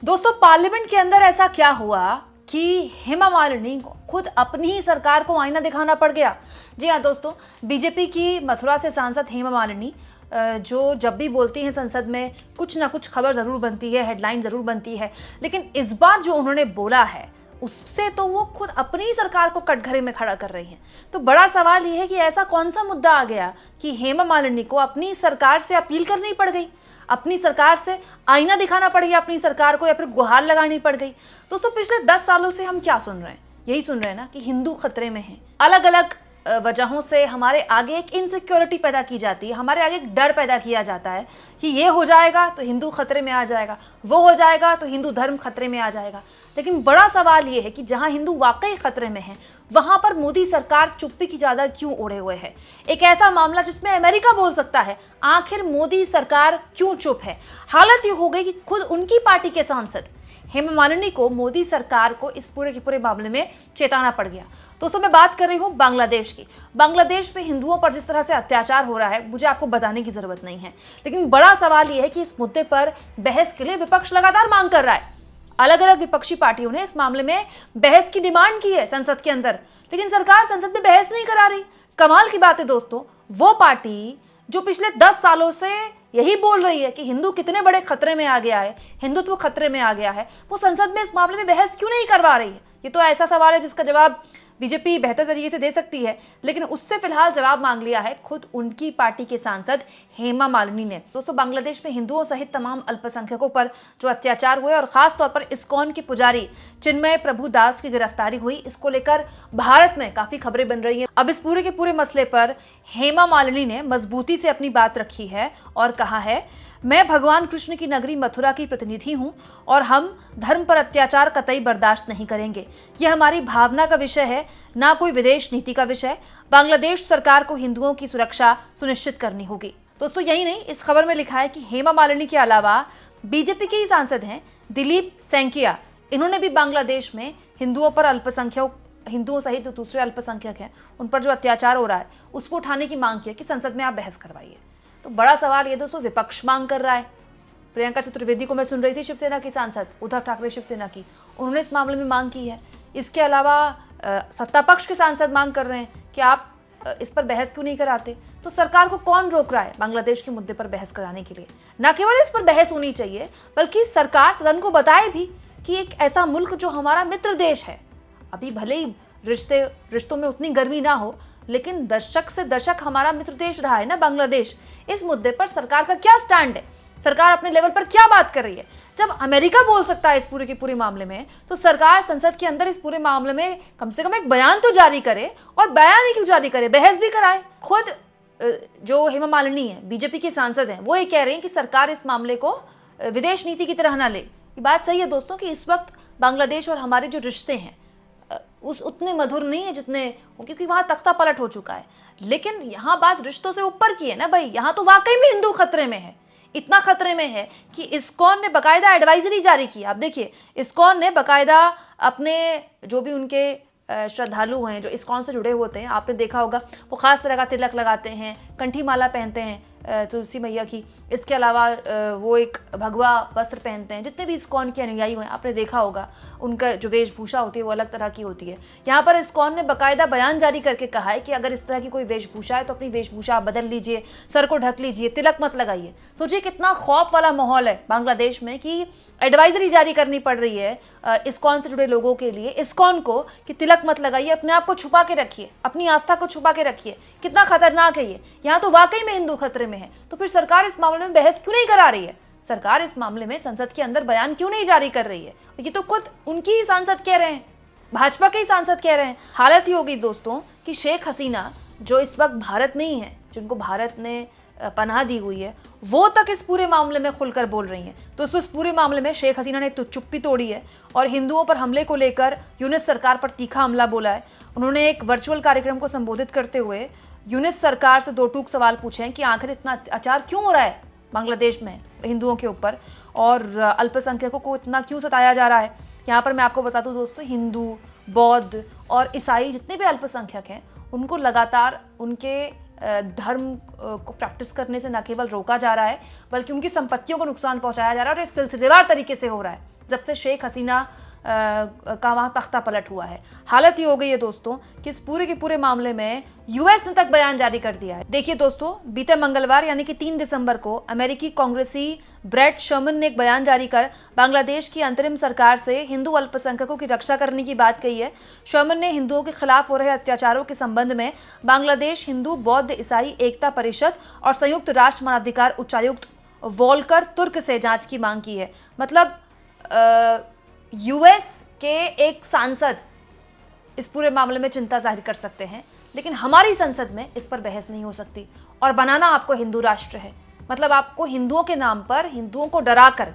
दोस्तों, पार्लियामेंट के अंदर ऐसा क्या हुआ कि हेमा मालिनी को खुद अपनी ही सरकार को आईना दिखाना पड़ गया। जी हाँ दोस्तों, बीजेपी की मथुरा से सांसद हेमा मालिनी जो जब भी बोलती हैं संसद में कुछ ना कुछ खबर जरूर बनती है, हेडलाइन जरूर बनती है, लेकिन इस बार जो उन्होंने बोला है उससे तो वो खुद अपनी ही सरकार को कटघरे में खड़ा कर रही हैं। तो बड़ा सवाल ये है कि ऐसा कौन सा मुद्दा आ गया कि हेमा मालिनी को अपनी सरकार से अपील करनी पड़ गई, अपनी सरकार से आईना दिखाना पड़ गया अपनी सरकार को, या फिर गुहार लगानी पड़ गई। दोस्तों, पिछले 10 सालों से हम क्या सुन रहे हैं? यही सुन रहे हैं ना कि हिंदू खतरे में हैं। अलग अलग वजहों से हमारे आगे एक इनसिक्योरिटी पैदा की जाती है, हमारे आगे एक डर पैदा किया जाता है कि ये हो जाएगा तो हिंदू खतरे में आ जाएगा, वो हो जाएगा तो हिंदू धर्म खतरे में आ जाएगा। लेकिन बड़ा सवाल ये है कि जहां हिंदू वाकई खतरे में है वहां पर मोदी सरकार चुप्पी की चादर क्यों ओढ़े हुए है? एक ऐसा मामला जिसमें अमेरिका बोल सकता है, आखिर मोदी सरकार क्यों चुप है? हालत ये हो गई कि खुद उनकी पार्टी के सांसद हेमा मालिनी को मोदी सरकार को इस पूरे के पूरे मामले में चेताना पड़ गया। दोस्तों, मैं बात कर रही हूं बांग्लादेश की। बांग्लादेश में हिंदुओं पर जिस तरह से अत्याचार हो रहा है मुझे आपको बताने की जरूरत नहीं है, लेकिन बड़ा सवाल यह है कि इस मुद्दे पर बहस के लिए विपक्ष लगातार मांग कर रहा है। अलग अलग विपक्षी पार्टियों ने इस मामले में बहस की डिमांड की है संसद के अंदर, लेकिन सरकार संसद में बहस नहीं करा रही। कमाल की बात है दोस्तों, वो पार्टी जो पिछले 10 सालों से यही बोल रही है कि हिंदू कितने बड़े खतरे में आ गया है, हिंदुत्व खतरे में आ गया है, वो संसद में इस मामले में बहस क्यों नहीं करवा रही है? ये तो ऐसा सवाल है जिसका जवाब बीजेपी बेहतर तरीके से दे सकती है, लेकिन उससे फिलहाल जवाब मांग लिया है खुद उनकी पार्टी के सांसद हेमा मालिनी ने। दोस्तों, बांग्लादेश में हिंदुओं सहित तमाम अल्पसंख्यकों पर जो अत्याचार हुए और खास तौर पर इस्कॉन के पुजारी चिन्मय प्रभु दास की गिरफ्तारी हुई, इसको लेकर भारत में काफी खबरें बन रही हैं। अब इस पूरे के पूरे मसले पर हेमा मालिनी ने मजबूती से अपनी बात रखी है और कहा है, मैं भगवान कृष्ण की नगरी मथुरा की प्रतिनिधि हूं और हम धर्म पर अत्याचार कतई बर्दाश्त नहीं करेंगे। यह हमारी भावना का विषय है, ना कोई विदेश नीति का विषय। बांग्लादेश सरकार को हिंदुओं की सुरक्षा सुनिश्चित करनी होगी। दोस्तों, यही नहीं, इस खबर में लिखा है कि हेमा मालिनी के अलावा बीजेपी के ही सांसद हैं दिलीप सैंकिया, इन्होंने भी बांग्लादेश में हिंदुओं पर हिंदुओं सहित जो दूसरे अल्पसंख्यक हैं उन पर जो अत्याचार हो रहा है उसको उठाने की मांग की है कि संसद में आप बहस करवाइए। तो बड़ा सवाल ये दोस्तों, विपक्ष मांग कर रहा है। प्रियंका चतुर्वेदी को मैं सुन रही थी, शिवसेना की सांसद, उद्धव ठाकरे शिवसेना की, उन्होंने इस मामले में मांग की है। इसके अलावा सत्ता पक्ष के सांसद मांग कर रहे हैं कि आप इस पर बहस क्यों नहीं कराते। तो सरकार को कौन रोक रहा है बांग्लादेश के मुद्दे पर बहस कराने के लिए? न केवल इस पर बहस होनी चाहिए बल्कि सरकार सदन को बताए भी कि एक ऐसा मुल्क जो हमारा मित्र देश है, अभी भले ही रिश्तों में उतनी गर्मी ना हो, लेकिन दशक से दशक हमारा मित्र देश रहा है ना बांग्लादेश। इस मुद्दे पर सरकार का क्या स्टैंड है? सरकार अपने लेवल पर क्या बात कर रही है? जब अमेरिका बोल सकता है इस पूरे के पूरे मामले में, तो सरकार संसद के अंदर इस पूरे मामले में कम से कम एक बयान तो जारी करे, और बयान ही क्यों जारी करे, बहस भी कराए। खुद जो हेमा मालिनी है, बीजेपी के सांसद हैं, वो ये कह रहे हैं कि सरकार इस मामले को विदेश नीति की तरह ना ले। ये बात सही है दोस्तों कि इस वक्त बांग्लादेश और हमारे जो रिश्ते हैं उस उतने मधुर नहीं है जितने, क्योंकि वहां तख्ता पलट हो चुका है। लेकिन यहाँ बात रिश्तों से ऊपर की है ना भाई, यहाँ तो वाकई में हिंदू खतरे में है। इतना खतरे में है कि इस्कॉन ने बकायदा एडवाइजरी जारी की। आप देखिए, इस्कॉन ने बकायदा अपने जो भी उनके श्रद्धालु हैं जो इस्कॉन से जुड़े होते हैं, आपने देखा होगा वो खास तरह का तिलक लगाते हैं, कंठी माला पहनते हैं तुलसी मैया की। इसके अलावा वो एक भगवा वस्त्र पहनते हैं। जितने भी इस्कॉन के अनुयायी हैं, आपने देखा होगा उनका जो वेशभूषा होती है वो अलग तरह की होती है। यहाँ पर इस्कॉन ने बकायदा बयान जारी करके कहा है कि अगर इस तरह की कोई वेशभूषा है तो अपनी वेशभूषा आप बदल लीजिए, सर को ढक लीजिए, तिलक मत लगाइए। सोचिए कितना खौफ वाला माहौल है बांग्लादेश में कि एडवाइजरी जारी करनी पड़ रही है इस्कॉन से जुड़े लोगों के लिए, इस्कॉन को, कि तिलक मत लगाइए, अपने आप को छुपा के रखिए, अपनी आस्था को छुपा के रखिए। कितना खतरनाक है ये। यहाँ तो वाकई में हिंदू खतरे में है। तो फिर सरकार इस मामले में बहस क्यों नहीं करा रही है? सरकार इस मामले में संसद के अंदर बयान क्यों नहीं जारी कर रही है? ये तो खुद उनकी ही सांसद कह रहे हैं, भाजपा के ही सांसद कह रहे हैं। हालत ही होगी दोस्तों कि शेख हसीना जो इस वक्त भारत में ही है, जिनको भारत ने पनाह दी हुई है, वो तक इस पूरे मामले में खुलकर बोल रही हैं। दोस्तों, इस पूरे मामले में शेख हसीना ने तो चुप्पी तोड़ी है और हिंदुओं पर हमले को लेकर यूनिस सरकार पर तीखा हमला बोला है। उन्होंने एक वर्चुअल कार्यक्रम को संबोधित करते हुए यूनिस सरकार से दो टूक सवाल पूछे हैं कि आखिर इतना अत्याचार क्यों हो रहा है बांग्लादेश में हिंदुओं के ऊपर, और अल्पसंख्यकों को इतना क्यों सताया जा रहा है। यहाँ पर मैं आपको बता दूं दोस्तों, हिंदू, बौद्ध और ईसाई जितने भी अल्पसंख्यक हैं उनको लगातार उनके धर्म को प्रैक्टिस करने से न केवल रोका जा रहा है बल्कि उनकी संपत्तियों को नुकसान पहुंचाया जा रहा है, और ये सिलसिलेवार तरीके से हो रहा है। जब से शेख हसीना का वहाँ तख्ता पलट हुआ है। हालत ये हो गई है दोस्तों कि इस पूरे के पूरे मामले में यूएस ने तक बयान जारी कर दिया है। देखिए दोस्तों, बीते मंगलवार यानी कि 3 दिसंबर को अमेरिकी कांग्रेसी ब्रेट शर्मन ने एक बयान जारी कर बांग्लादेश की अंतरिम सरकार से हिंदू अल्पसंख्यकों की रक्षा करने की बात कही है। शर्मन ने हिंदुओं के खिलाफ हो रहे अत्याचारों के संबंध में बांग्लादेश हिंदू बौद्ध ईसाई एकता परिषद और संयुक्त राष्ट्र मानवाधिकार उच्चायुक्त वोल्कर तुर्क से जांच की मांग की है। मतलब यूएस के एक सांसद इस पूरे मामले में चिंता जाहिर कर सकते हैं, लेकिन हमारी संसद में इस पर बहस नहीं हो सकती। और बनाना आपको हिंदू राष्ट्र है, मतलब आपको हिंदुओं के नाम पर हिंदुओं को डरा कर,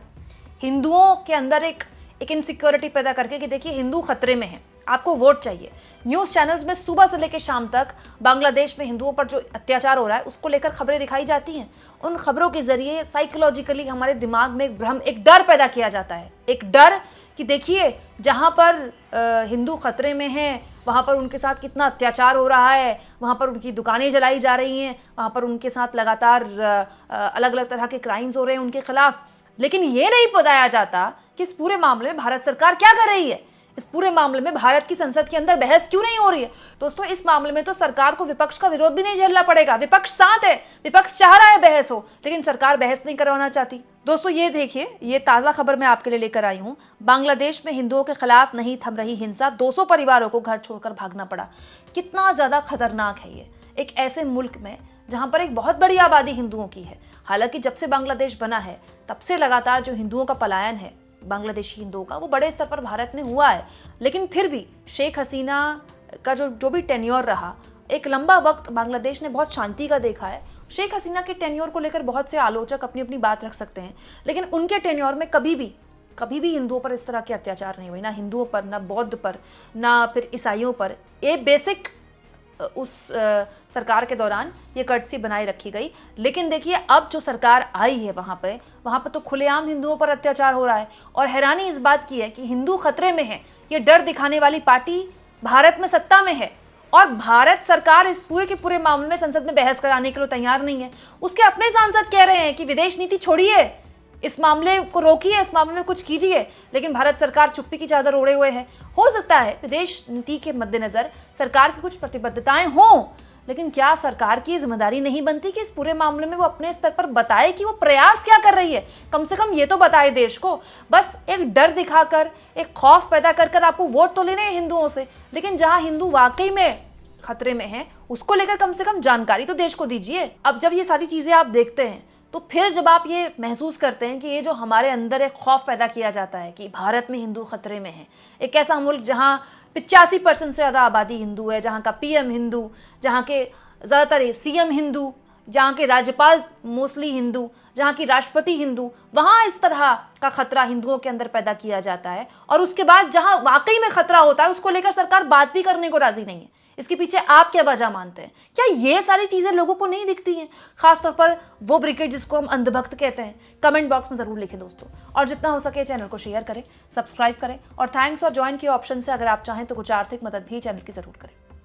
हिंदुओं के अंदर एक इनसिक्योरिटी पैदा करके कि देखिए हिंदू खतरे में है, आपको वोट चाहिए। न्यूज़ चैनल्स में सुबह से लेकर शाम तक बांग्लादेश में हिंदुओं पर जो अत्याचार हो रहा है उसको लेकर खबरें दिखाई जाती हैं। उन खबरों के जरिए साइकोलॉजिकली हमारे दिमाग में एक भ्रम, एक डर पैदा किया जाता है। एक डर कि देखिए जहाँ पर हिंदू खतरे में हैं वहाँ पर उनके साथ कितना अत्याचार हो रहा है, वहाँ पर उनकी दुकानें जलाई जा रही हैं, वहाँ पर उनके साथ लगातार अलग अलग तरह के क्राइम्स हो रहे हैं उनके खिलाफ। लेकिन ये नहीं बताया जाता कि इस पूरे मामले में भारत सरकार क्या कर रही है, इस पूरे मामले में भारत की संसद के अंदर बहस क्यों नहीं हो रही है। दोस्तों, इस मामले में तो सरकार को विपक्ष का विरोध भी नहीं झेलना पड़ेगा। विपक्ष साथ है, विपक्ष चाह रहा है बहस हो, लेकिन सरकार बहस नहीं करवाना चाहती। दोस्तों ये देखिए, ये ताज़ा खबर मैं आपके लिए लेकर आई हूँ। बांग्लादेश में हिंदुओं के खिलाफ नहीं थम रही हिंसा, 200 परिवारों को घर छोड़कर भागना पड़ा। कितना ज़्यादा खतरनाक है ये, एक ऐसे मुल्क में जहाँ पर एक बहुत बड़ी आबादी हिंदुओं की है। हालांकि जब से बांग्लादेश बना है तब से लगातार जो हिंदुओं का पलायन है, बांग्लादेशी हिंदुओं का, वो बड़े स्तर पर भारत में हुआ है। लेकिन फिर भी शेख हसीना का जो भी टेन्योर रहा, एक लंबा वक्त बांग्लादेश ने बहुत शांति का देखा है। शेख हसीना के टेन्योर को लेकर बहुत से आलोचक अपनी अपनी बात रख सकते हैं, लेकिन उनके टेन्योर में कभी भी हिंदुओं पर इस तरह के अत्याचार नहीं हुए, ना हिंदुओं पर, ना बौद्ध पर, ना फिर ईसाइयों पर। ये बेसिक उस सरकार के दौरान ये कर्टसी बनाए रखी गई। लेकिन देखिए अब जो सरकार आई है वहाँ पे तो खुलेआम हिंदुओं पर अत्याचार हो रहा है। और हैरानी इस बात की है कि हिंदू खतरे में है, ये डर दिखाने वाली पार्टी भारत में सत्ता में है, और भारत सरकार इस पूरे के पूरे मामले में संसद में बहस कराने के लिए तैयार नहीं है। उसके अपने सांसद कह रहे हैं कि विदेश नीति छोड़िए, इस मामले को रोकिए, इस मामले में कुछ कीजिए, लेकिन भारत सरकार चुप्पी की चादर ओढ़े हुए है। हो सकता है विदेश नीति के मद्देनजर सरकार की कुछ प्रतिबद्धताएं हों, लेकिन क्या सरकार की जिम्मेदारी नहीं बनती कि इस पूरे मामले में वो अपने स्तर पर बताए कि वो प्रयास क्या कर रही है? कम से कम ये तो बताए देश को। बस एक डर दिखाकर, एक खौफ पैदा कर आपको वोट तो लेने हैं हिंदुओं से, लेकिन जहां हिंदू वाकई में खतरे में है उसको लेकर कम से कम जानकारी तो देश को दीजिए। अब जब ये सारी चीजें आप देखते हैं तो फिर जब आप ये महसूस करते हैं कि ये जो हमारे अंदर एक खौफ पैदा किया जाता है कि भारत में हिंदू खतरे में है, एक ऐसा मुल्क जहां 85% से ज़्यादा आबादी हिंदू है, जहां का पीएम हिंदू, जहां के ज़्यादातर सीएम हिंदू, जहाँ के राज्यपाल मोस्टली हिंदू, जहाँ की राष्ट्रपति हिंदू, वहाँ इस तरह का खतरा हिंदुओं के अंदर पैदा किया जाता है। और उसके बाद जहाँ वाकई में खतरा होता है उसको लेकर सरकार बात भी करने को राजी नहीं है। इसके पीछे आप क्या वजह मानते हैं? क्या ये सारी चीज़ें लोगों को नहीं दिखती हैं? खासतौर पर वो ब्रिगेड जिसको हम अंधभक्त कहते हैं। कमेंट बॉक्स में ज़रूर लिखें दोस्तों, और जितना हो सके चैनल को शेयर करें, सब्सक्राइब करें, और थैंक्स और ज्वाइन के ऑप्शन से अगर आप चाहें तो कुछ आर्थिक मदद भी चैनल की ज़रूर करें।